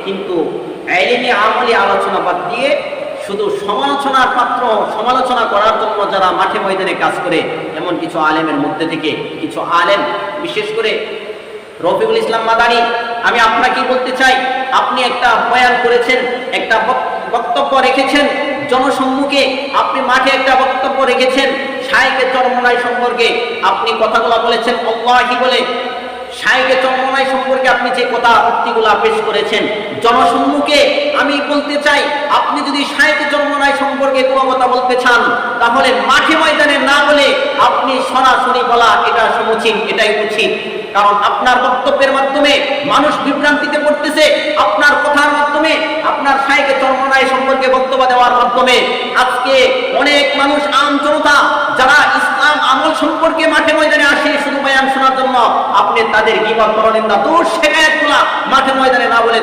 কিন্তু ইলমি আমলি আলোচনা বাদ দিয়ে শুধু সমালোচনার পাত্র, সমালোচনা করার জন্য যারা মাঠে ময়দানে কাজ করে, এমন কিছু আলেমের মধ্যে থেকে কিছু আলেম, বিশেষ করে রফিকুল ইসলাম মাদানী, আমি আপনাকে বলতে চাই, আপনি একটা বয়ান করেছেন, একটা বক্তব্য রেখেছেন জনসম্মুখে, আপনি মাঠে একটা বক্তব্য রেখেছেন শাইখে চরমনাই সম্পর্কে, আপনি কথাগুলো বলেছেন আল্লাহি বলে। শাইখে চরমনাই সম্পর্কে আপনি যে কথা উক্তিগুলা পেশ করেছেন জনসম্মুখে, আমি বলতে চাই আপনি যদি শাইখে চরমনাই সম্পর্কে কোনো কথা বলতে চান তাহলে মাঠে ময়দানে না বলে আপনি সরাসরি বলা এটা সমীচীন, এটাই উচিত। কারণ আপনার বক্তব্যের মাধ্যমে মানুষ বিভ্রান্তিতে পড়তেছে, আপনার কথার মাধ্যমে, আপনার শাইখে চরমনাই সম্পর্কে বক্তব্য দেওয়ার মাধ্যমে আজকে অনেক মানুষ, আম জনতা যারা ইসলাম আমল সম্পর্কে মাঠে ময়দানে আসে শুধু বয়ান শোনার জন্য, আপনি তাদের গীবত, পরনিন্দা, দোষ, শিকায়াতগুলা মাঠে ময়দানে না বলে